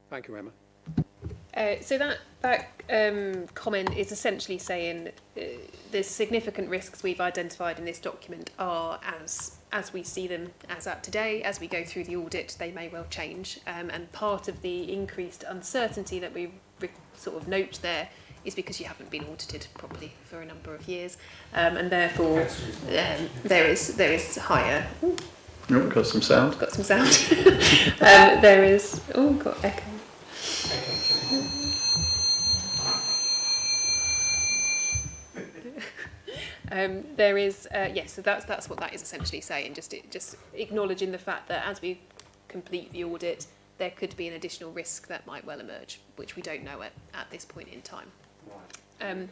Thank you, Emma. So that comment is essentially saying the significant risks we've identified in this document are as we see them as at today. As we go through the audit, they may well change, and part of the increased uncertainty that we sort of note there is because you haven't been audited properly for a number of years, and therefore there is higher. Oh, got some sound. Got some sound. There is. Oh, got echo. There is, yes, so that's what that is essentially saying, just acknowledging the fact that as we complete the audit, there could be an additional risk that might well emerge, which we don't know at this point in time. Right.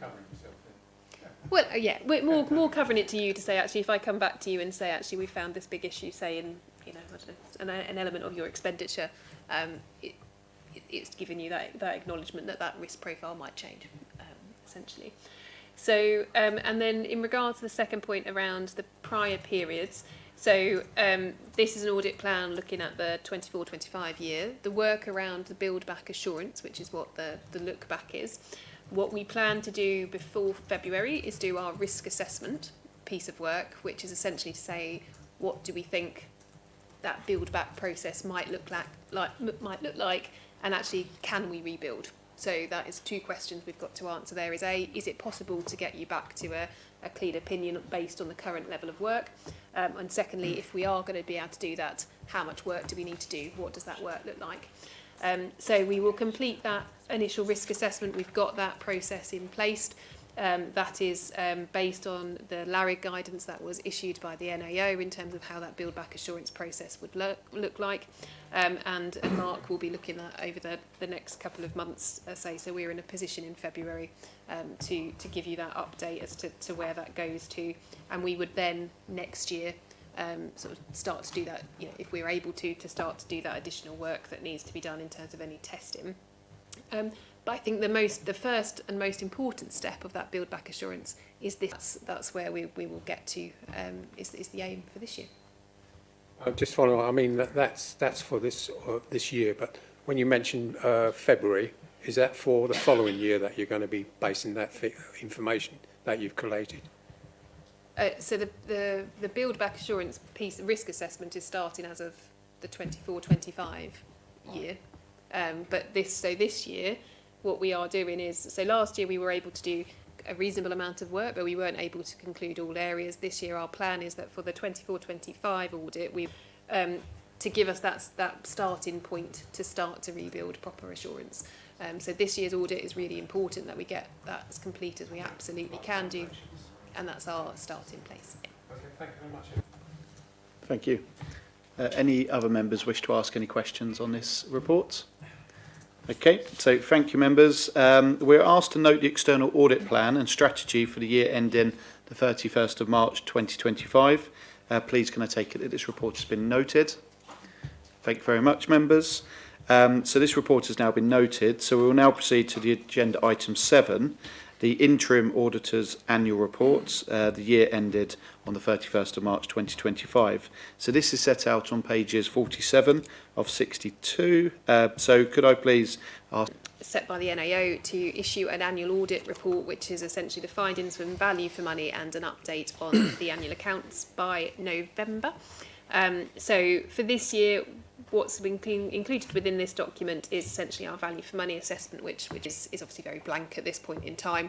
Well, yeah, we're more covering it to you to say, actually, if I come back to you and say, actually, we found this big issue, saying, you know, I don't know, an element of your expenditure, it's giving you that acknowledgement that risk profile might change, essentially. So, and then in regards to the second point around the prior periods, so this is an audit plan looking at the 24-25 year. The work around the build back assurance, which is what the look back is. What we plan to do before February is do our risk assessment piece of work, which is essentially to say, what do we think that build back process might look like, and actually can we rebuild? So that is two questions we've got to answer there. Is it possible to get you back to a clean opinion based on the current level of work? And secondly, if we are going to be able to do that, how much work do we need to do? What does that work look like? So we will complete that initial risk assessment. We've got that process in place. That is based on the LARIG guidance that was issued by the NAO in terms of how that build back assurance process would look like. And Mark will be looking at over the next couple of months, so we're in a position in February to give you that update as to where that goes to, and we would then next year sort of start to do that, you know, if we're able to start to do that additional work that needs to be done in terms of any testing. But I think the first and most important step of that build back assurance is this. That's where we will get to, is the aim for this year. Just follow on, I mean, that's for this year, but when you mention February, is that for the following year that you're going to be basing that information that you've collated? So the build back assurance piece, the risk assessment, is starting as of the 24-25 year. But this year, what we are doing is, so last year we were able to do a reasonable amount of work, but we weren't able to conclude all areas. This year our plan is that for the 24-25 audit, we to give us that starting point to start to rebuild proper assurance. So this year's audit is really important that we get that as complete as we absolutely can do, and that's our starting place. Okay, thank you very much. Thank you. Any other members wish to ask any questions on this report? Okay, so thank you, members. We're asked to note the external audit plan and strategy for the year ending the 31st of March 2025. Please can I take it that this report has been noted? Thank you very much, members. So this report has now been noted, so we will now proceed to the agenda item 7, the interim auditor's annual reports, the year ended on the 31st of March 2025. So this is set out on pages 47 of 62. So could I please ask... Set by the NAO to issue an annual audit report, which is essentially the findings from value for money and an update on the annual accounts by November. So for this year, what's been included within this document is essentially our value for money assessment, which is obviously very blank at this point in time.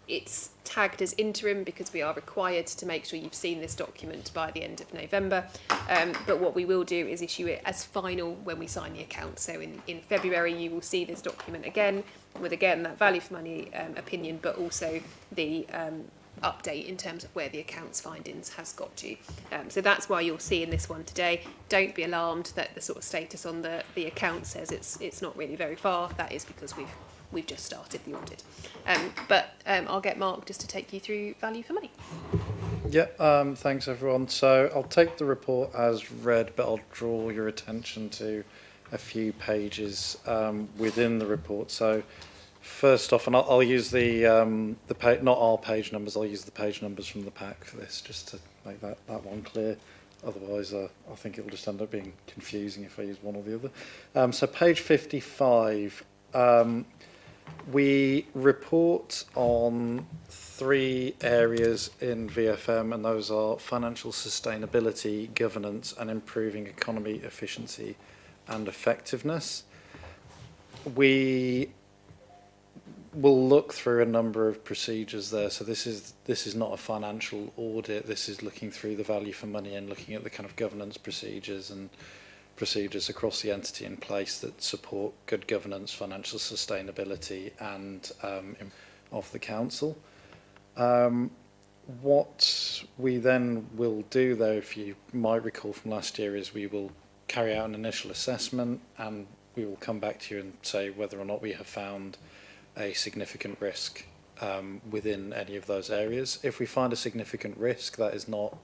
It's tagged as interim because we are required to make sure you've seen this document by the end of November. But what we will do is issue it as final when we sign the account. So in February, you will see this document again, with again that value for money opinion, but also the update in terms of where the accounts findings has got to. So that's why you'll see in this one today. Don't be alarmed that the sort of status on the account says it's not really very far. That is because we've just started the audit. But I'll get Mark just to take you through value for money. Yeah, thanks everyone. So I'll take the report as read, but I'll draw your attention to a few pages within the report. So first off, and I'll use the page, not our page numbers, I'll use the page numbers from the pack for this, just to make that one clear. Otherwise, I think it will just end up being confusing if I use one or the other. So page 55, we report on 3 areas in VFM, and those are financial sustainability, governance, and improving economy efficiency and effectiveness. We will look through a number of procedures there. So this is not a financial audit. This is looking through the value for money and looking at the kind of governance procedures and procedures across the entity in place that support good governance, financial sustainability, and of the council. What we then will do, though, if you might recall from last year, is we will carry out an initial assessment, and we will come back to you and say whether or not we have found a significant risk within any of those areas. If we find a significant risk, that is not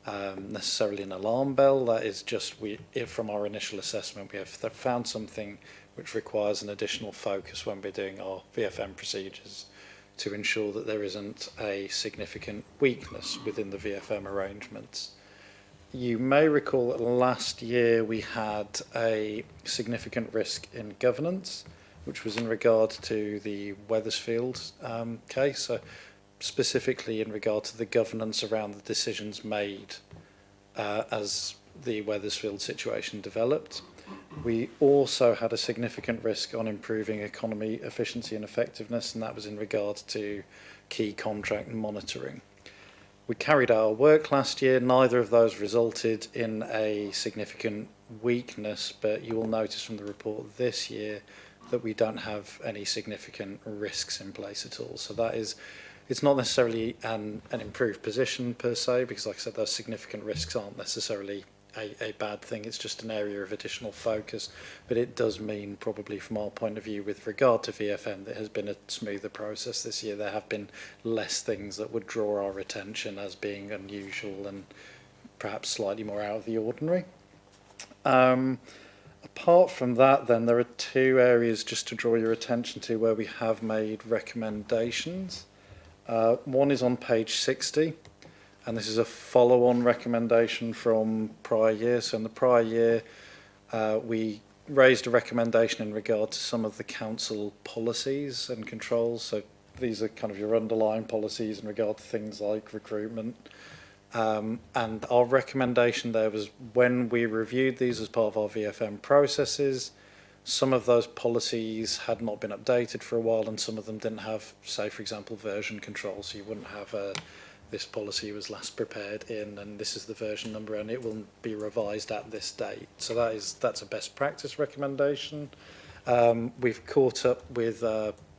necessarily an alarm bell. That is just if from our initial assessment we have found something which requires an additional focus when we're doing our VFM procedures to ensure that there isn't a significant weakness within the VFM arrangements. You may recall that last year we had a significant risk in governance, which was in regard to the Wethersfield case, so specifically in regard to the governance around the decisions made as the Wethersfield situation developed. We also had a significant risk on improving economy efficiency and effectiveness, and that was in regard to key contract monitoring. We carried out our work last year. Neither of those resulted in a significant weakness, but you will notice from the report this year that we don't have any significant risks in place at all. So that is, it's not necessarily an improved position per se, because like I said, those significant risks aren't necessarily a bad thing. It's just an area of additional focus, but it does mean probably from our point of view with regard to VFM that has been a smoother process this year. There have been less things that would draw our attention as being unusual and perhaps slightly more out of the ordinary. Apart from that, then, there are 2 areas just to draw your attention to where we have made recommendations. One is on page 60, and this is a follow-on recommendation from prior year. So in the prior year, we raised a recommendation in regard to some of the council policies and controls. So these are kind of your underlying policies in regard to things like recruitment. And our recommendation there was when we reviewed these as part of our VFM processes, some of those policies had not been updated for a while, and some of them didn't have, say, for example, version control. So you wouldn't have this policy was last prepared in, and this is the version number, and it will be revised at this date. So that's a best practice recommendation. We've caught up with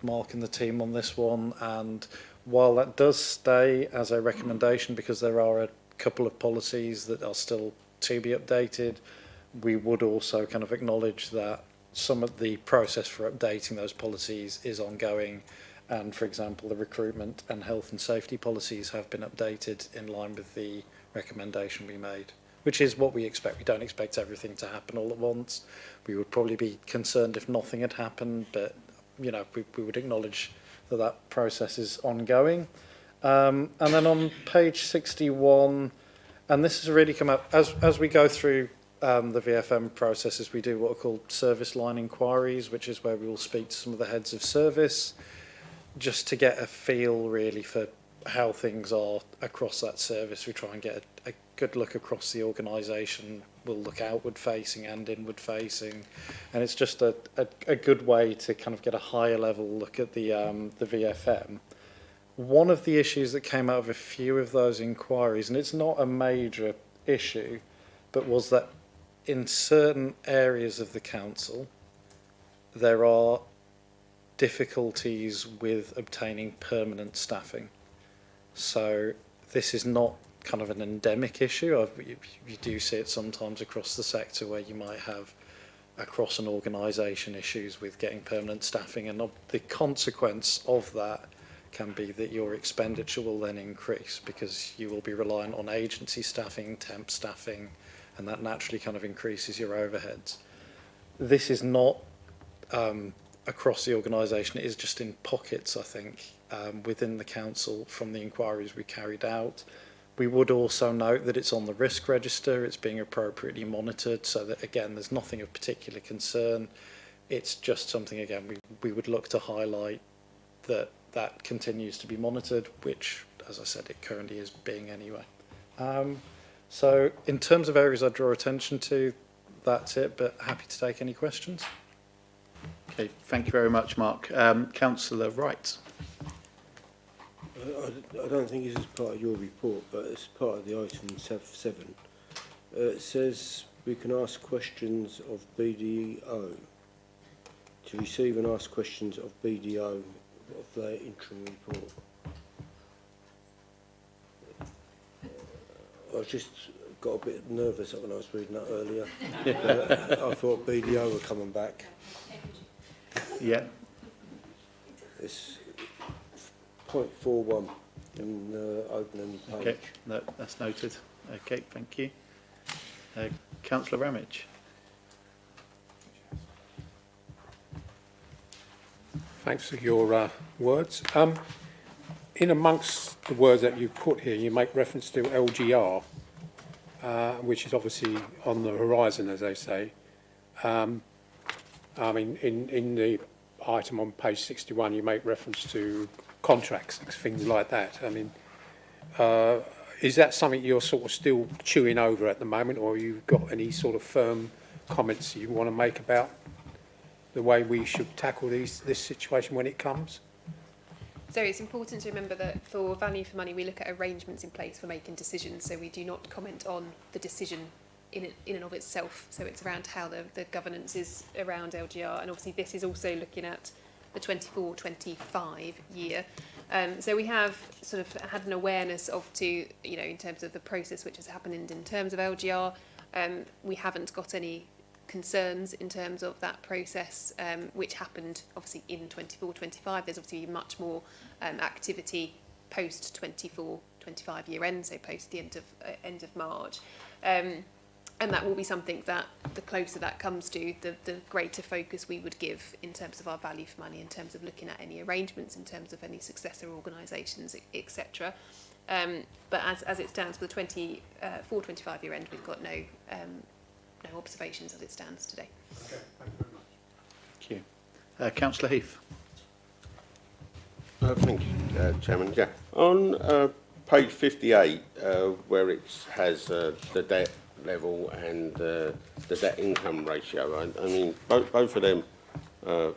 Mark and the team on this one, and while that does stay as a recommendation because there are a couple of policies that are still to be updated, we would also kind of acknowledge that some of the process for updating those policies is ongoing, and for example the recruitment and health and safety policies have been updated in line with the recommendation we made, which is what we expect. We don't expect everything to happen all at once. We would probably be concerned if nothing had happened, but you know, we would acknowledge that process is ongoing. And then on page 61, and this has really come up as we go through the VFM processes, we do what are called service line inquiries, which is where we will speak to some of the heads of service just to get a feel really for how things are across that service. We try and get a good look across the organisation. We'll look outward facing and inward facing, and it's just a good way to kind of get a higher level look at the VFM. One of the issues that came out of a few of those inquiries, and it's not a major issue, but was that in certain areas of the council there are difficulties with obtaining permanent staffing. So this is not kind of an endemic issue. You do see it sometimes across the sector where you might have across an organisation issues with getting permanent staffing, and the consequence of that can be that your expenditure will then increase because you will be reliant on agency staffing, temp staffing, and that naturally kind of increases your overheads. This is not across the organisation, it is just in pockets, I think, within the council from the inquiries we carried out. We would also note that it's on the risk register, it's being appropriately monitored, so that again there's nothing of particular concern. It's just something again we would look to highlight that continues to be monitored, which as I said it currently is being anyway. So in terms of areas I draw attention to, that's it, but happy to take any questions. Okay, thank you very much, Mark. Councillor Wright. I don't think this is part of your report, but it's part of the item 7. It says we can ask questions of BDO. To receive and ask questions of BDO of their interim report. I just got a bit nervous when I was reading that earlier. I thought BDO were coming back. Yeah. It's .41 in the opening page. Okay, no, that's noted. Okay, thank you. Councillor Ramage. Thanks for your words. In amongst the words that you've put here, you make reference to LGR, which is obviously on the horizon, as they say. I mean, in the item on page 61, you make reference to contracts, things like that. I mean, is that something you're sort of still chewing over at the moment, or have you got any sort of firm comments you want to make about the way we should tackle this situation when it comes? So it's important to remember that for value for money, we look at arrangements in place for making decisions. So we do not comment on the decision in and of itself. So it's around how the governance is around LGR. And obviously this is also looking at the 24-25 year. So we have sort of had an awareness of in terms of the process which has happened in terms of LGR. We haven't got any concerns in terms of that process, which happened obviously in 24-25. There's obviously much more activity post 24-25 year end, so post the end of March, and that will be something that the closer that comes to, the greater focus we would give in terms of our value for money, in terms of looking at any arrangements, in terms of any successor organisations, etc. But as it stands for the 24-25 year end, we've got no observations as it stands today. Okay, thank you very much. Thank you. Councillor Heath. Thank you, Chairman. Yeah. On page 58, where it has the debt level and the debt income ratio, I mean, both of them are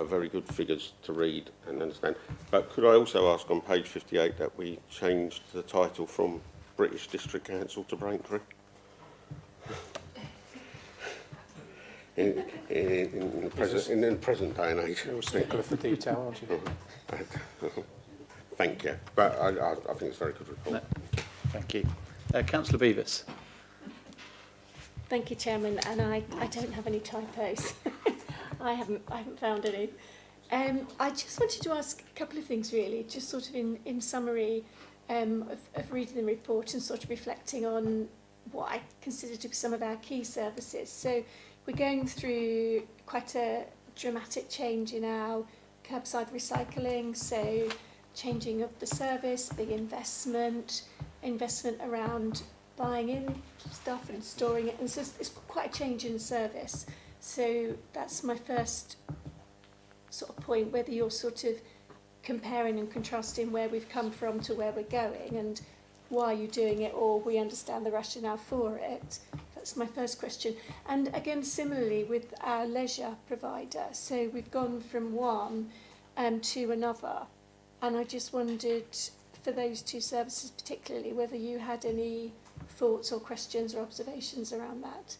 very good figures to read and understand. But could I also ask on page 58 that we changed the title from British District Council to Braintree? In the present day and age. You're a stickler for detail, aren't you? Thank you. But I think it's a very good report. No, thank you. Councillor Beavis. Thank you, Chairman, and I don't have any typos. I haven't found any. I just wanted to ask a couple of things really, just sort of in summary of reading the report and sort of reflecting on what I consider to be some of our key services. So we're going through quite a dramatic change in our curbside recycling, so changing of the service, big investment around buying in stuff and storing it, and so it's quite a change in service. So that's my first sort of point, whether you're sort of comparing and contrasting where we've come from to where we're going and why you're doing it, or we understand the rationale for it. That's my first question. And again, similarly with our leisure provider, so we've gone from one to another, and I just wondered for those two services particularly whether you had any thoughts or questions or observations around that.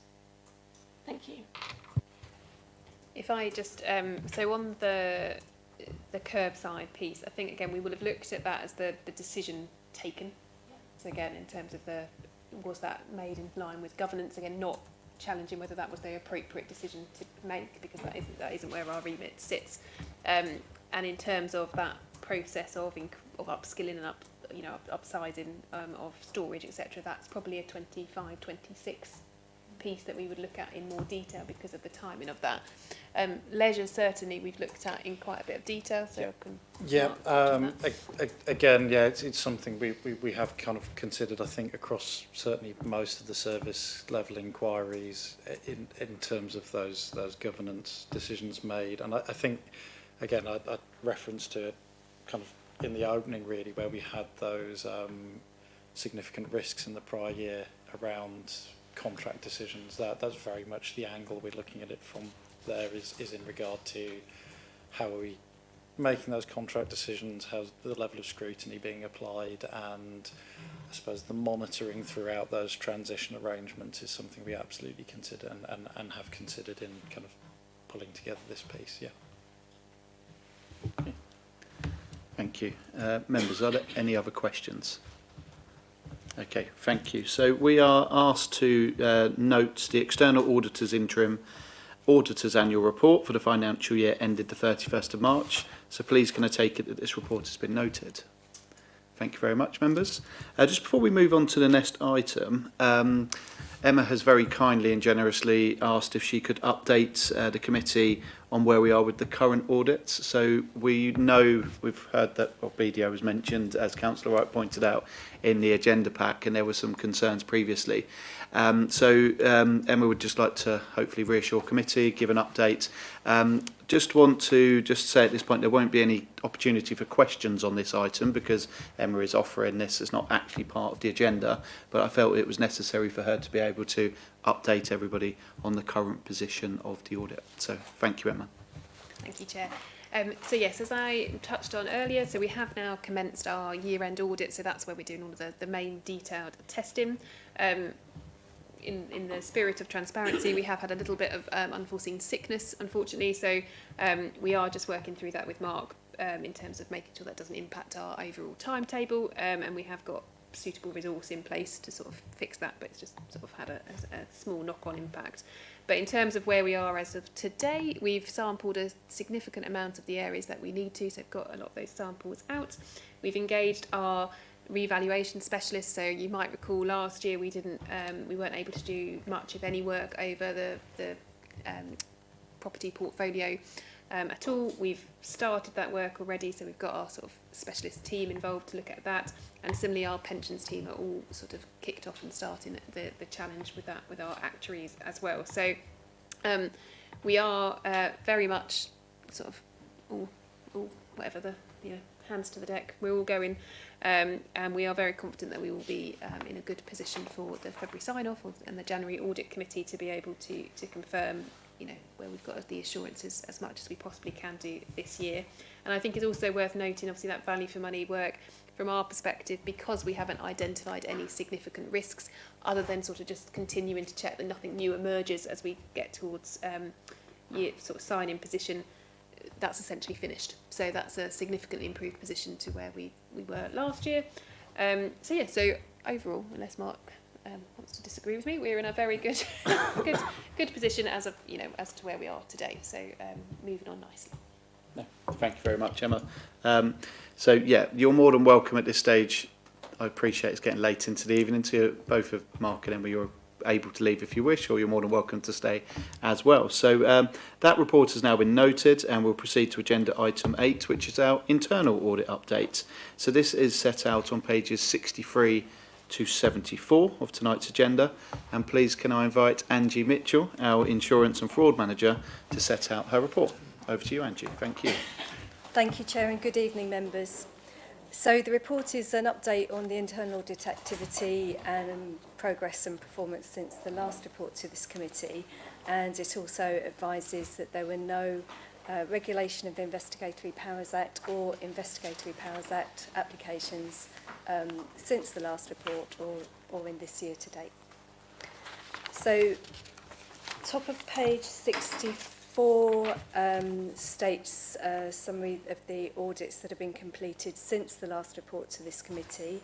Thank you. If I just so on the curbside piece, I think again we will have looked at that as the decision taken. So again, in terms of was that made in line with governance? Again, not challenging whether that was the appropriate decision to make, because that isn't where our remit sits. And in terms of that process of upskilling and upsizing of storage, etc., that's probably a 25-26 piece that we would look at in more detail because of the timing of that. Leisure, certainly, we've looked at in quite a bit of detail, so I can... Yeah, Mark touch on that. again, yeah, it's something we have kind of considered, I think, across certainly most of the service level inquiries in terms of those governance decisions made. And I think, again, I referenced to it kind of in the opening, really, where we had those significant risks in the prior year around contract decisions. That's very much the angle we're looking at it from there, is in regard to how are we making those contract decisions, how's the level of scrutiny being applied, and I suppose the monitoring throughout those transition arrangements is something we absolutely consider and have considered in kind of pulling together this piece, yeah. Okay. Thank you. Members, are there any other questions? Okay, thank you. So we are asked to note the External Auditor's Interim Auditor's Annual Report for the financial year ended the 31st of March. So please can I take it that this report has been noted? Thank you very much, members. Just before we move on to the next item, Emma has very kindly and generously asked if she could update the committee on where we are with the current audits. So we know, we've heard that BDO was mentioned, as Councillor Wright pointed out, in the agenda pack, and there were some concerns previously. Emma would just like to hopefully reassure committee, give an update. Just want to say at this point there won't be any opportunity for questions on this item because Emma is offering this as not actually part of the agenda, but I felt it was necessary for her to be able to update everybody on the current position of the audit. So thank you, Emma. Thank you, Chair. So yes, as I touched on earlier, so we have now commenced our year-end audit, so that's where we're doing all of the main detailed testing. In the spirit of transparency, we have had a little bit of unforeseen sickness, unfortunately, so we are just working through that with Mark in terms of making sure that doesn't impact our overall timetable, and we have got suitable resource in place to sort of fix that, but it's just sort of had a small knock-on impact. But in terms of where we are as of today, we've sampled a significant amount of the areas that we need to, so we've got a lot of those samples out. We've engaged our revaluation specialists, so you might recall last year we weren't able to do much of any work over the property portfolio at all. We've started that work already, so we've got our sort of specialist team involved to look at that, and similarly our pensions team are all sort of kicked off and starting the challenge with that with our actuaries as well. So we are very much sort of all whatever the hands to the deck, we're all going, and we are very confident that we will be in a good position for the February sign-off and the January audit committee to be able to confirm where we've got the assurances as much as we possibly can do this year. And I think it's also worth noting, obviously, that value for money work from our perspective, because we haven't identified any significant risks other than sort of just continuing to check that nothing new emerges as we get towards year sort of sign-in position. That's essentially finished. So that's a significantly improved position to where we were last year. So overall, unless Mark wants to disagree with me, we're in a very good good position as of as to where we are today. So moving on nicely. No, thank you very much, Emma. So yeah, you're more than welcome at this stage. I appreciate it's getting late into the evening to both of Mark and Emma. You're able to leave if you wish, or you're more than welcome to stay as well. So that report has now been noted, and we'll proceed to agenda item 8, which is our internal audit update. So this is set out on pages 63 to 74 of tonight's agenda, and please can I invite Angie Mitchell, our Insurance and Fraud Manager, to set out her report. Over to you, Angie. Thank you. Thank you, Chair, and good evening, members. So the report is an update on the internal audit activity and progress and performance since the last report to this committee, and it also advises that there were no Regulation of Investigatory Powers Act or Investigatory Powers Act applications since the last report or in this year to date. So top of page 64 states a summary of the audits that have been completed since the last report to this committee.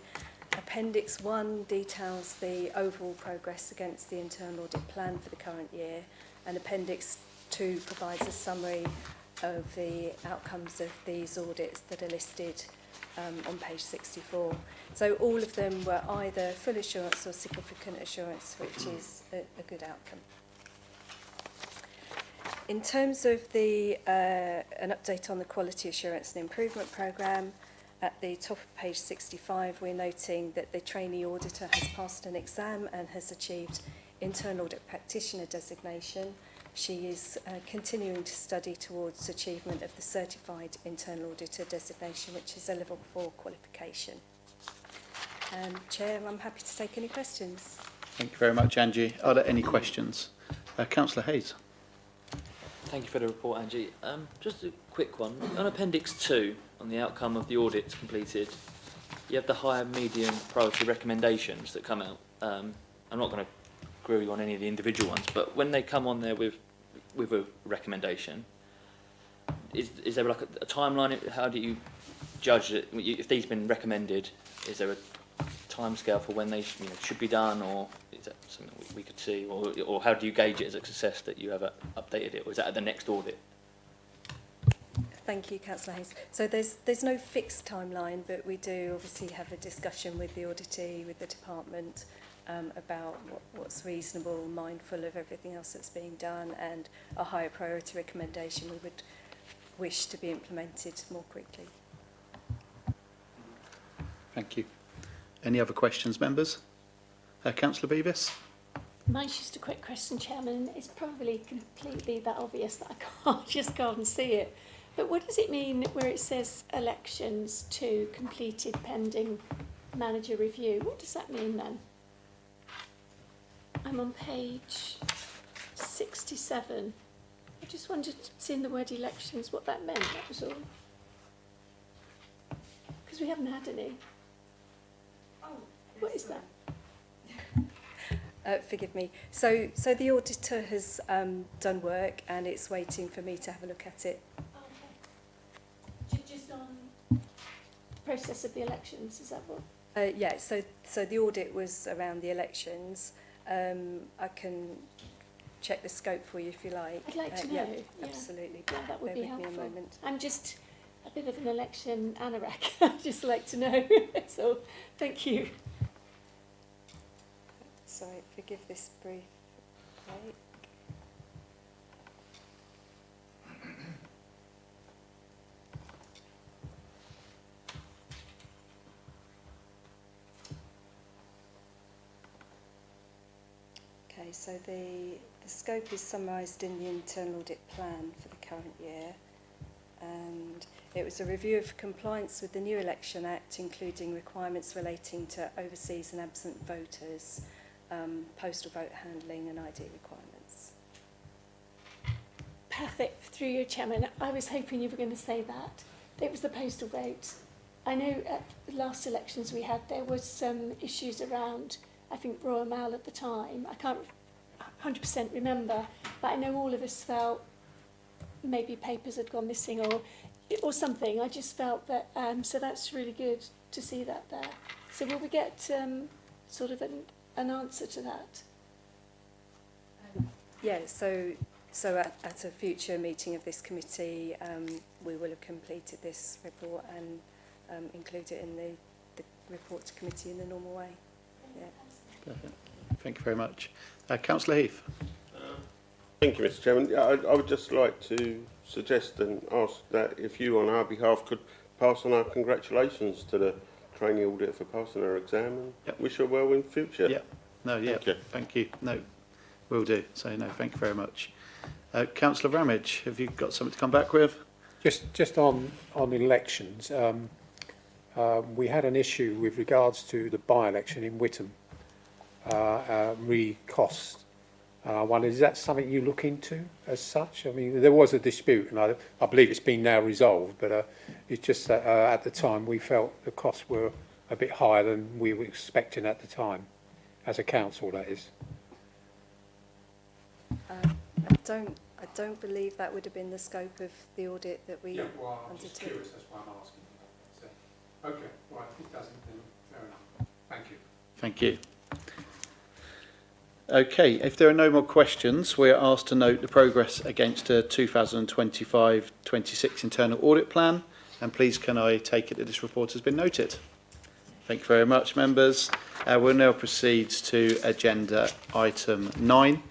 Appendix 1 details the overall progress against the internal audit plan for the current year, and Appendix 2 provides a summary of the outcomes of these audits that are listed on page 64. So all of them were either full assurance or significant assurance, which is a good outcome. In terms of an update on the Quality Assurance and Improvement Programme, at the top of page 65, we're noting that the trainee auditor has passed an exam and has achieved internal audit practitioner designation. She is continuing to study towards achievement of the certified internal auditor designation, which is a level 4 qualification. Chair, I'm happy to take any questions. Thank you very much, Angie. Are there any questions? Councillor Hayes. Thank you for the report, Angie. Just a quick one. On Appendix 2, on the outcome of the audits completed, you have the higher, medium, priority recommendations that come out. I'm not going to grill you on any of the individual ones, but when they come on there with a recommendation, is there like a timeline? How do you judge it? If these have been recommended, is there a timescale for when they should be done, or is that something we could see, or how do you gauge it as a success that you have updated it, or is that at the next audit? Thank you, Councillor Hayes. So there's no fixed timeline, but we do obviously have a discussion with the auditee, with the department, about what's reasonable, mindful of everything else that's being done, and a higher priority recommendation we would wish to be implemented more quickly. Thank you. Any other questions, members? Councillor Beavis? Mine's just a quick question, Chairman. It's probably completely that obvious that I can't see it. But what does it mean where it says elections to completed pending manager review? What does that mean then? I'm on page 67. I just wondered, seeing the word elections, what that meant, that was all. Because we haven't had any. What is that? Forgive me. So the auditor has done work, and it's waiting for me to have a look at it. Okay. Just on process of the elections, is that what? Yeah, so the audit was around the elections. I can check the scope for you if you like. I'd like to know. Yeah, Yeah. absolutely. Yeah, that would Bear be with me helpful. a moment. I'm just a bit of an election anorak. I'd just like to know. So, thank you. Sorry, forgive this brief break. Okay, so the scope is summarised in the internal audit plan for the current year, and it was a review of compliance with the new Election Act, including requirements relating to overseas and absent voters, postal vote handling and ID requirements. Perfect. Through you, Chairman. I was hoping you were going to say that. It was the postal vote. I know at the last elections we had, there was some issues around, I think, Royal Mail at the time. I can't 100% remember, but I know all of us felt maybe papers had gone missing or something. I just felt that, so that's really good to see that there. So will we get sort of an answer to that? Yeah, so at a future meeting of this committee, we will have completed this report and include it in the report to committee in the normal way. Yeah. Perfect. Thank you very much. Councillor Heath. Thank you, Mr. Chairman. Yeah, I would just like to suggest and ask that if you, on our behalf, could pass on our congratulations to the trainee auditor for passing her exam, and wish her well in future. Yeah. No, yeah. Thank you. No, will do. So, no, thank you very much. Councillor Ramage, have you got something to come back with? Just on elections, we had an issue with regards to the by-election in Witham, re-cost. Is that something you look into as such? I mean, there was a dispute, and I believe it's been now resolved, but it's just that at the time we felt the costs were a bit higher than we were expecting at the time, as a council, that is. I don't believe that would have been the scope of the audit that we undertook. That's why I'm asking. So, okay, well, if it doesn't, then fair enough. Thank you. Thank you. Okay, if there are no more questions, we are asked to note the progress against a 2025-26 internal audit plan And please can I take it that this report has been noted? Thank you very much, members. We'll now proceed to agenda item 9,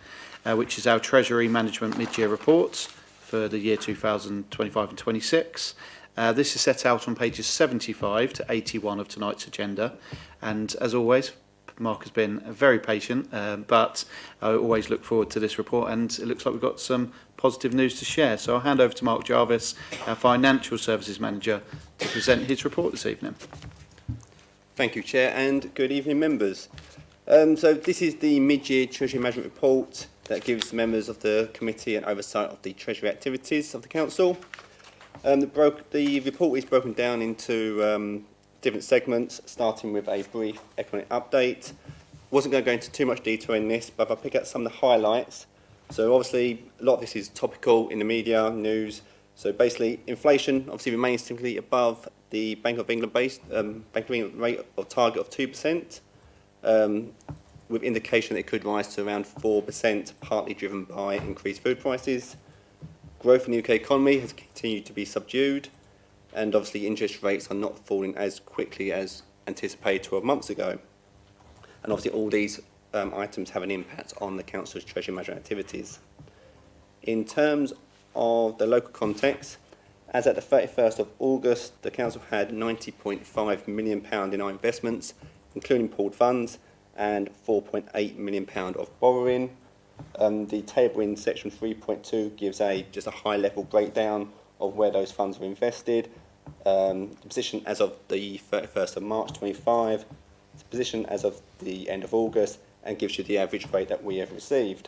which is our Treasury Management Mid-Year Report for the year 2025 and 26. This is set out on pages 75 to 81 of tonight's agenda. And as always, Mark has been very patient, but I always look forward to this report, and it looks like we've got some positive news to share. So I'll hand over to Mark Jarvis, our Financial Services Manager, to present his report this evening. Thank you, Chair, and good evening, members. So this is the mid-year Treasury Management Report that gives members of the committee an oversight of the Treasury activities of the Council. The report is broken down into different segments, starting with a brief economic update. Wasn't going to go into too much detail in this, but if I pick out some of the highlights. So obviously, a lot of this is topical in the media, news. So basically, inflation obviously remains significantly above the Bank of England rate or target of 2%, with indication that it could rise to around 4%, partly driven by increased food prices. Growth in the UK economy has continued to be subdued, and obviously interest rates are not falling as quickly as anticipated 12 months ago. And obviously all these items have an impact on the Council's Treasury Management activities. In terms of the local context, as at the 31st of August, the Council had £90.5 million in our investments, including pooled funds, and £4.8 million of borrowing. The table in section 3.2 gives just a high-level breakdown of where those funds were invested. The position as of the 31st of March 25, the position as of the end of August, and gives you the average rate that we have received.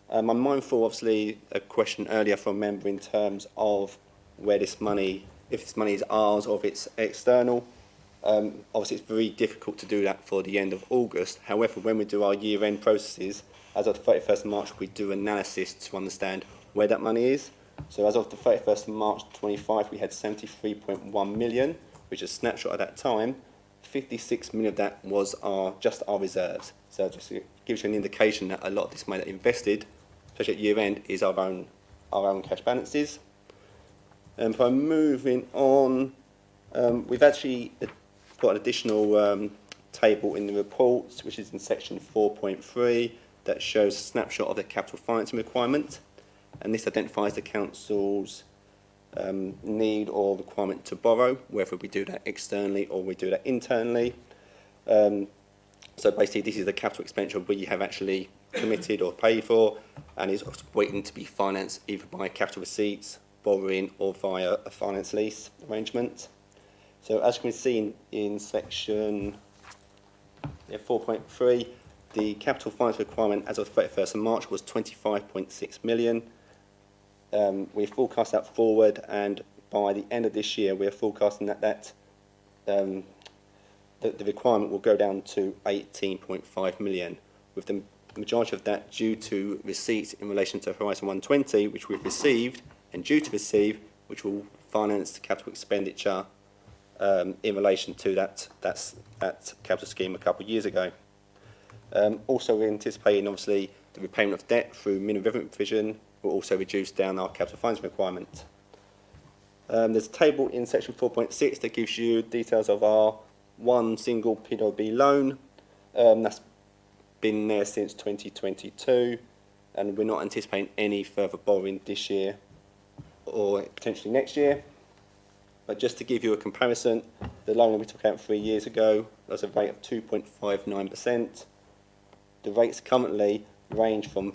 I'm mindful, obviously, a question earlier from a member in terms of where this money, if this money is ours or if it's external. Obviously, it's very difficult to do that for the end of August. However, when we do our year-end processes, as of the 31st of March, we do analysis to understand where that money is. So as of the 31st of March 25, we had 73.1 million, which is a snapshot at that time. 56 million of that was just our reserves. So it just gives you an indication that a lot of this money that invested, especially at year-end, is our own cash balances. If I'm moving on, we've actually put an additional table in the report, which is in section 4.3, that shows a snapshot of the capital financing requirement. And this identifies the Council's need or requirement to borrow, whether we do that externally or we do that internally. So basically, this is the capital expenditure we have actually committed or paid for, and is waiting to be financed either by capital receipts, borrowing, or via a finance lease arrangement. So as you can see in section 4.3, the capital finance requirement as of the 31st of March was 25.6 million. We forecast that forward, and by the end of this year, we are forecasting that the requirement will go down to 18.5 million, with the majority of that due to receipts in relation to Horizon 120, which we've received and due to receive, which will finance the capital expenditure in relation to that capital scheme a couple of years ago. Also, we're anticipating, obviously, the repayment of debt through minimum revenue provision will also reduce down our capital financing requirement. There's a table in section 4.6 that gives you details of our one single PWB loan. That's been there since 2022, and we're not anticipating any further borrowing this year or potentially next year. But just to give you a comparison, the loan that we took out 3 years ago was a rate of 2.59%. The rates currently range from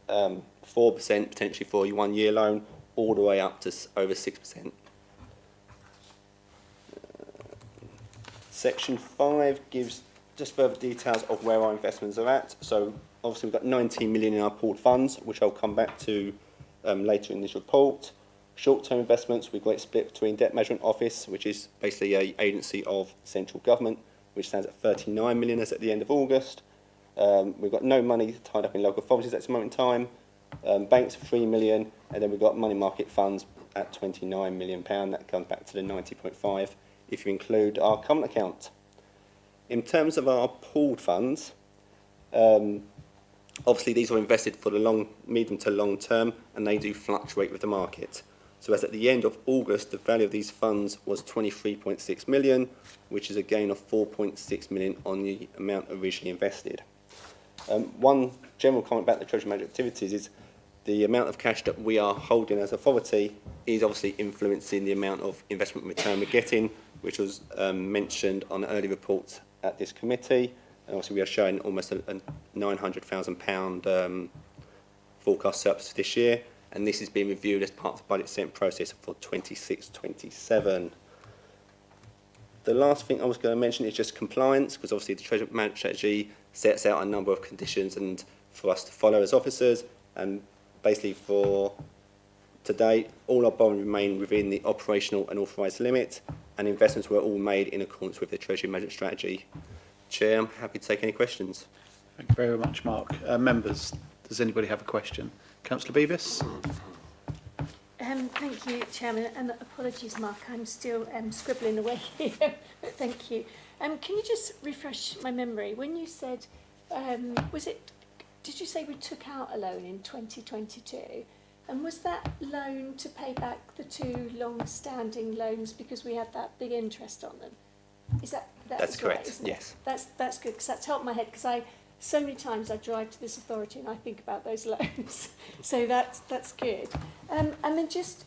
4% potentially for a 1 year loan all the way up to over 6%. Section 5 gives just further details of where our investments are at. So obviously we've got 19 million in our pooled funds, which I'll come back to later in this report. Short-term investments, we've got it split between Debt Management Office, which is basically an agency of central government, which stands at 39 million as at the end of August. We've got no money tied up in local authorities at this moment in time. Banks 3 million, and then we've got money market funds at £29 million. That comes back to the 90.5 if you include our current account. In terms of our pooled funds, obviously these are invested for the medium to long term, and they do fluctuate with the market. So as at the end of August, the value of these funds was 23.6 million, which is a gain of 4.6 million on the amount originally invested. One general comment about the Treasury Management activities is the amount of cash that we are holding as authority is obviously influencing the amount of investment return we're getting, which was mentioned on early reports at this committee. And obviously we are showing almost a £900,000 forecast surplus this year, and this is being reviewed as part of the budget setting process for 26-27. The last thing I was going to mention is just compliance, because obviously the Treasury Management Strategy sets out a number of conditions and for us to follow as officers, and basically for today, all our borrowing remain within the operational and authorised limit, and investments were all made in accordance with the Treasury Management Strategy. Chair, I'm happy to take any questions. Thank you very much, Mark. Members, does anybody have a question? Councillor Beavis? Thank you, Chairman, and apologies, Mark, I'm still scribbling away here, but thank you. Can you just refresh my memory? When you said, did you say we took out a loan in 2022? And was that loan to pay back the two long-standing loans because we had that big interest on them? That's correct, right, yes. That's good, because that's helped my head, because so many times I drive to this authority and I think about those loans. So that's good. And then just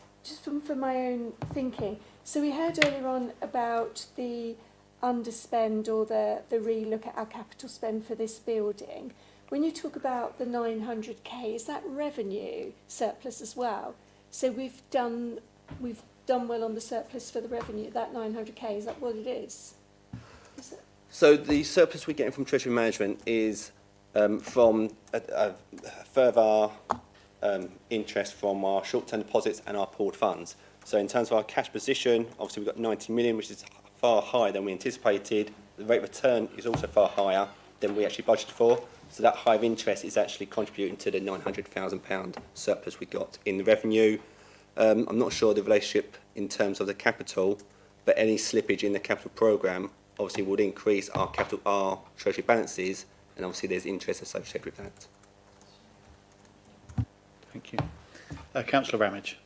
for my own thinking, so we heard earlier on about the underspend or the re-look at our capital spend for this building. When you talk about the 900k, is that revenue surplus as well? So we've done well on the surplus for the revenue, that 900k, is that what it is? So the surplus we're getting from Treasury Management is from a further interest from our short-term deposits and our pooled funds. So in terms of our cash position, obviously we've got 90 million, which is far higher than we anticipated. The rate of return is also far higher than we actually budgeted for. So that high of interest is actually contributing to the £900,000 surplus we got in the revenue. I'm not sure the relationship in terms of the capital, but any slippage in the capital programme obviously would increase our treasury balances, and obviously there's interest associated with that. Thank you. Councillor Ramage.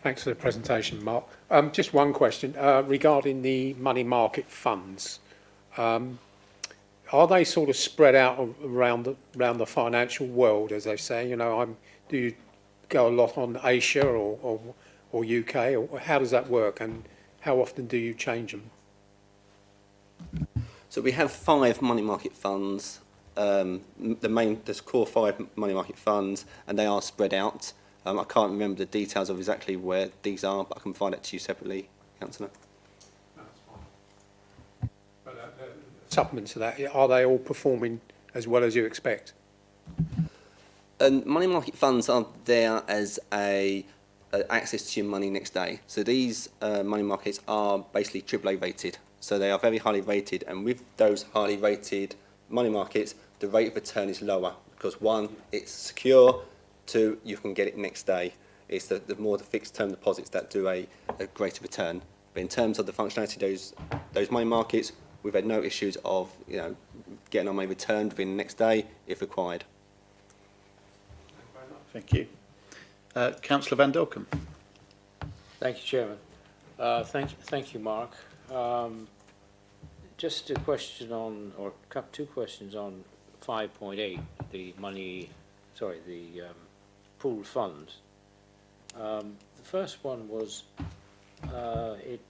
Thanks for the presentation, Mark. Just one question regarding the money market funds. Are they sort of spread out around the financial world, as they say? You know, do you go a lot on Asia or UK, or how does that work, and how often do you change them? So we have 5 money market funds. There's core 5 money market funds, and they are spread out. I can't remember the details of exactly where these are, but I can find it to you separately, Councillor. That's fine. But supplement to that, are they all performing as well as you expect? And money market funds are there as access to your money next day. So these money markets are basically AAA rated. So they are very highly rated, and with those highly rated money markets, the rate of return is lower because 1, it's secure, 2, you can get it next day. It's the more the fixed term deposits that do a greater return. But in terms of the functionality of those money markets, we've had no issues of getting our money returned within the next day if required. Thank you. Councillor Van Dolkum. Thank you, Chairman. Thank you, Mark. Just a question on, or 2 questions on 5.8, the pooled funds. The first one was, it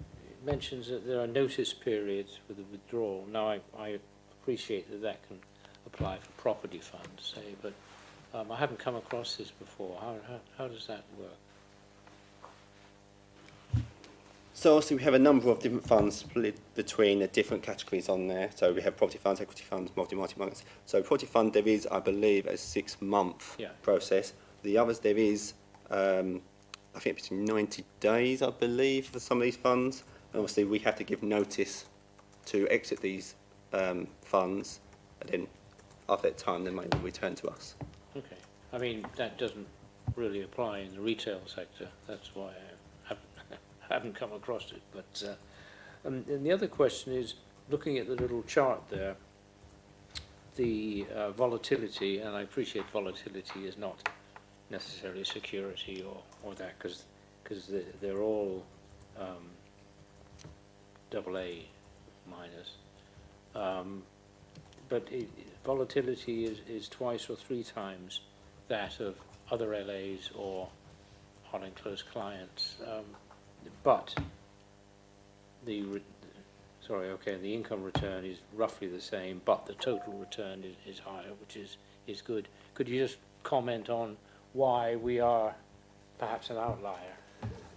mentions that there are notice periods for the withdrawal. Now, I appreciate that can apply for property funds, say, but I haven't come across this before. How does that work? So obviously we have a number of different funds split between the different categories on there. So we have property funds, equity funds, multi-funds. So property fund, there is, I believe, a 6-month process. The others, there is, I think, between 90 days, I believe, for some of these funds. And obviously we have to give notice to exit these funds, and then after that time, the money will return to us. Okay. I mean, that doesn't really apply in the retail sector. That's why I haven't come across it. But and the other question is, looking at the little chart there, the volatility, and I appreciate volatility is not necessarily security or that, because they're all AA minus. But volatility is twice or three times that of other LAs or unenclosed clients. But the income return is roughly the same, but the total return is higher, which is good. Could you just comment on why we are perhaps an outlier?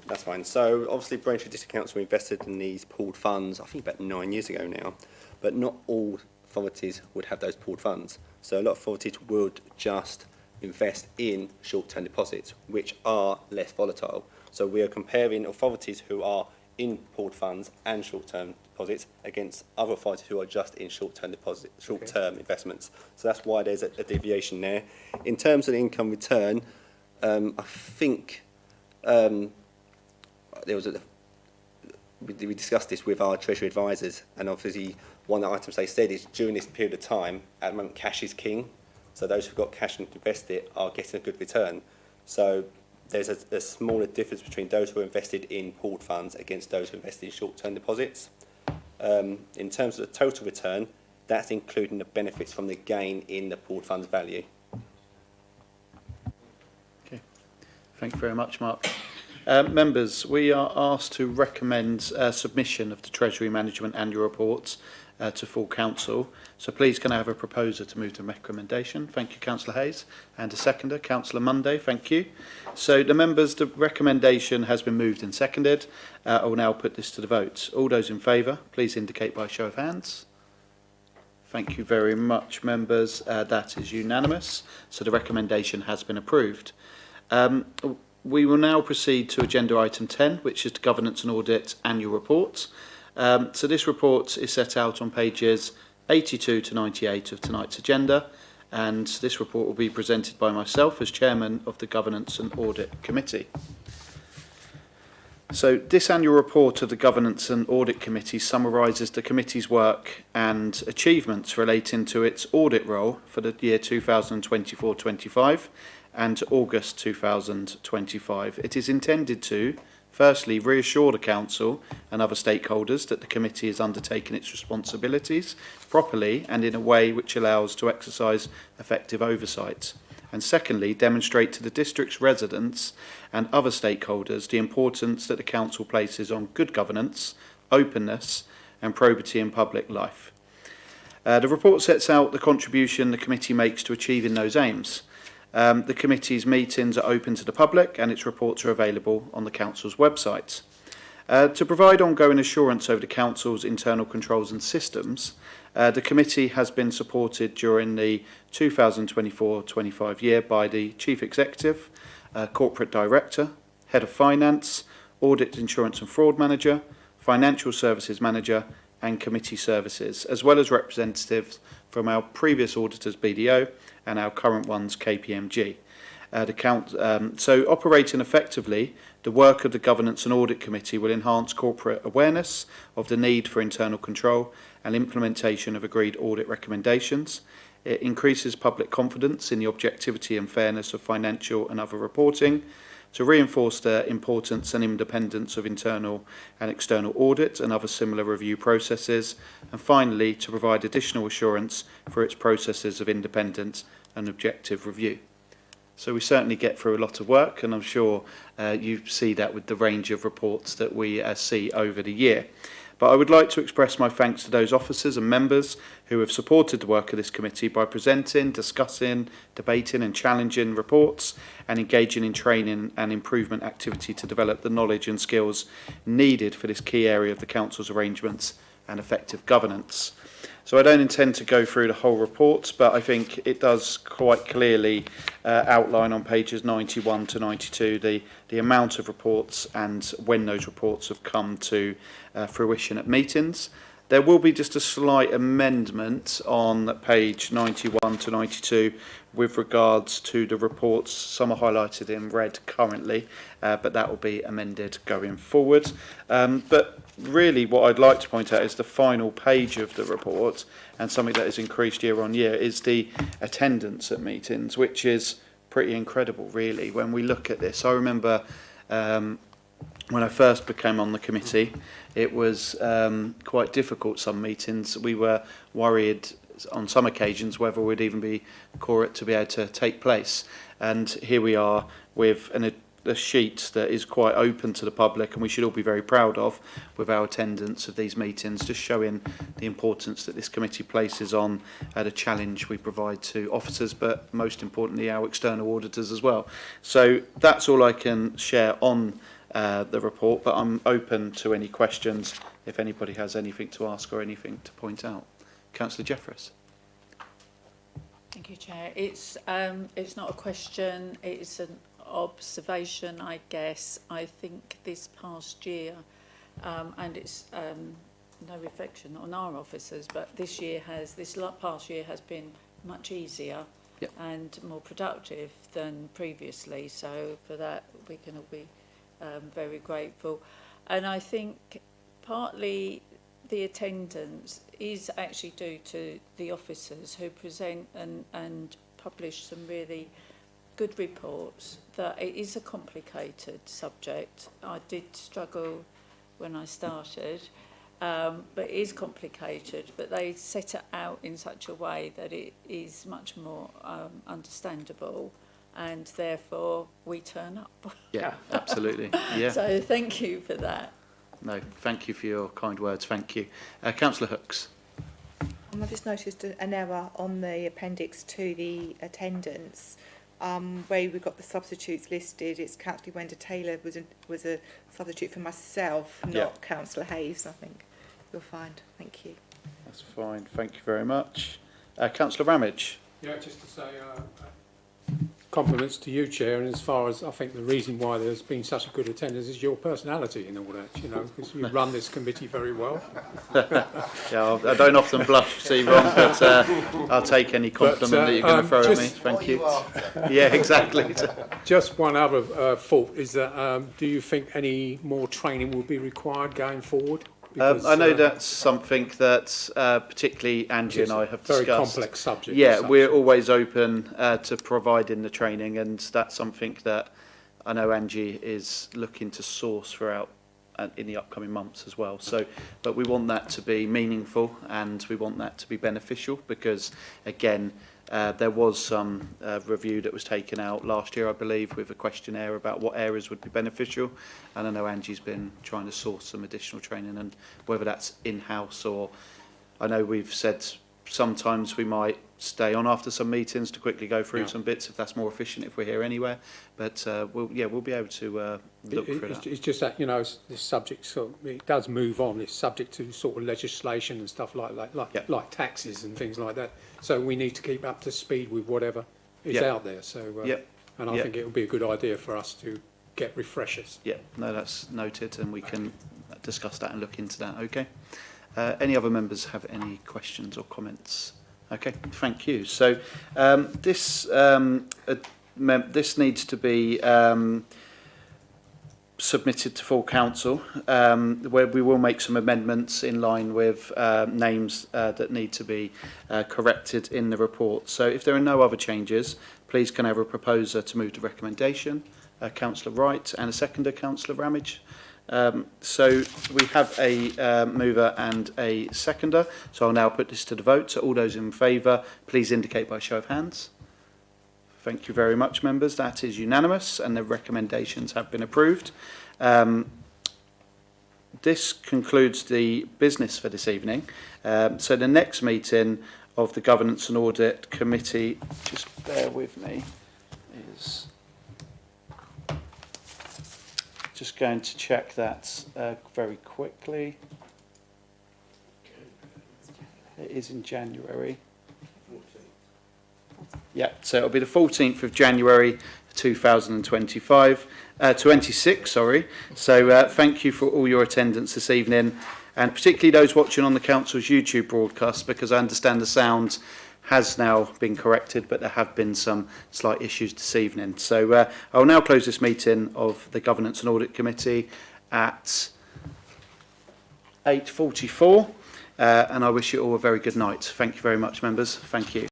That's fine. So obviously Braintree District Council invested in these pooled funds, I think about 9 years ago now, but not all authorities would have those pooled funds. So a lot of authorities would just invest in short-term deposits, which are less volatile. So we are comparing authorities who are in pooled funds and short-term deposits against other authorities who are just in short-term deposits, short-term investments. So that's why there's a deviation there. In terms of the income return, I think we discussed this with our Treasury advisors, and obviously one of the items they said is during this period of time, at the moment, cash is king. So those who've got cash and invest it are getting a good return. So there's a smaller difference between those who are invested in pooled funds against those who are invested in short-term deposits. In terms of the total return, that's including the benefits from the gain in the pooled funds value. Okay. Thank you very much, Mark. Members, we are asked to recommend submission of the Treasury Management Annual Reports to full council. So please can I have a proposer to move the recommendation? Thank you, Councillor Hayes. And a seconder, Councillor Monday. Thank you. So the members, the recommendation has been moved and seconded. I will now put this to the vote. All those in favour, please indicate by show of hands. Thank you very much, members. That is unanimous. So the recommendation has been approved. We will now proceed to agenda item 10, which is the Governance and Audit Annual Report. So this report is set out on pages 82 to 98 of tonight's agenda, and this report will be presented by myself as Chairman of the Governance and Audit Committee. So this annual report of the Governance and Audit Committee summarises the committee's work and achievements relating to its audit role for the year 2024-25 and to August 2025. It is intended to firstly, reassure the Council and other stakeholders that the Committee has undertaken its responsibilities properly and in a way which allows to exercise effective oversight. And secondly, demonstrate to the District's residents and other stakeholders the importance that the Council places on good governance, openness and probity in public life. The report sets out the contribution the Committee makes to achieving those aims. The Committee's meetings are open to the public and its reports are available on the Council's website. To provide ongoing assurance over the Council's internal controls and systems, the Committee has been supported during the 2024-25 year by the Chief Executive, Corporate Director, Head of Finance, Audit, Insurance and Fraud Manager, Financial Services Manager and Committee Services, as well as representatives from our previous auditors BDO and our current ones KPMG. So operating effectively, the work of the Governance and Audit Committee will enhance corporate awareness of the need for internal control and implementation of agreed audit recommendations. It increases public confidence in the objectivity and fairness of financial and other reporting, to reinforce the importance and independence of internal and external audit and other similar review processes, and finally to provide additional assurance for its processes of independent and objective review. So we certainly get through a lot of work, and I'm sure you see that with the range of reports that we see over the year. But I would like to express my thanks to those officers and members who have supported the work of this committee by presenting, discussing, debating and challenging reports and engaging in training and improvement activity to develop the knowledge and skills needed for this key area of the Council's arrangements and effective governance. So I don't intend to go through the whole report, but I think it does quite clearly outline on pages 91 to 92 the amount of reports and when those reports have come to fruition at meetings. There will be just a slight amendment on page 91 to 92 with regards to the reports. Some are highlighted in red currently, but that will be amended going forward. But really what I'd like to point out is the final page of the report, and something that has increased year on year, is the attendance at meetings, which is pretty incredible, really, when we look at this. I remember when I first became on the committee, it was quite difficult, some meetings. We were worried on some occasions whether we'd even be quorate to be able to take place. And here we are with a sheet that is quite open to the public, and we should all be very proud of, with our attendance of these meetings, just showing the importance that this committee places on the challenge we provide to officers, but most importantly our external auditors as well. So that's all I can share on the report, but I'm open to any questions if anybody has anything to ask or anything to point out. Councillor Jeffress. Thank you, Chair. It's not a question, it's an observation, I guess. I think this past year, and it's no reflection on our officers, but this past year has been much easier and more productive than previously. So for that, we can all be very grateful. And I think partly the attendance is actually due to the officers who present and publish some really good reports. That it is a complicated subject. I did struggle when I started, but it is complicated, but they set it out in such a way that it is much more understandable, and therefore we turn up. Yeah, absolutely. Yeah. So thank you for that. No, thank you for your kind words. Thank you. Councillor Hooks. I've just noticed an error on the appendix to the attendance, where we've got the substitutes listed. It's Councillor Wenda Taylor was a substitute for myself, not Councillor Hayes. I think you'll find. Thank you. That's fine. Thank you very much. Councillor Ramage. Yeah, just to say compliments to you, Chair, and as far as I think the reason why there's been such a good attendance is your personality and all that, you know, because you run this committee very well. Yeah, I don't often blush, see, Ron, but I'll take any compliment that you're going to throw at me. Thank you. Yeah, exactly. Just one other thought is that do you think any more training will be required going forward? Because, I know that's something that particularly Angie and I have discussed. Very complex subject. Yeah, we're always open to providing the training, and that's something that I know Angie is looking to source throughout in the upcoming months as well. So, but we want that to be meaningful and we want that to be beneficial, because again, there was some review that was taken out last year, I believe, with a questionnaire about what areas would be beneficial. And I know Angie's been trying to source some additional training, and whether that's in-house or, I know we've said sometimes we might stay on after some meetings to quickly go through some bits if that's more efficient if we're here anywhere. But we'll be able to look for that. It's just that, you know, this subject it does move on. It's subject to sort of legislation and stuff like that, like taxes and things like that. So we need to keep up to speed with whatever is out there. So and I think it would be a good idea for us to get refreshers. Yeah, no, that's noted, and we can discuss that and look into that. Okay. Any other members have any questions or comments? Okay, thank you. So this needs to be submitted to full council, where we will make some amendments in line with names that need to be corrected in the report. So if there are no other changes, please can I have a proposer to move the recommendation? Councillor Wright, and a seconder, Councillor Ramage. So we have a mover and a seconder, so I'll now put this to the vote. So all those in favour, please indicate by show of hands. Thank you very much, members. That is unanimous, and the recommendations have been approved. This concludes the business for this evening. So the next meeting of the Governance and Audit Committee, just bear with me, is... Just going to check that very quickly. It is in January. Yeah, so it'll be the 14th of January 2026, sorry. So thank you for all your attendance this evening, and particularly those watching on the Council's YouTube broadcast, because I understand the sound has now been corrected, but there have been some slight issues this evening. So I will now close this meeting of the Governance and Audit Committee at 8:44, and I wish you all a very good night. Thank you very much, members. Thank you.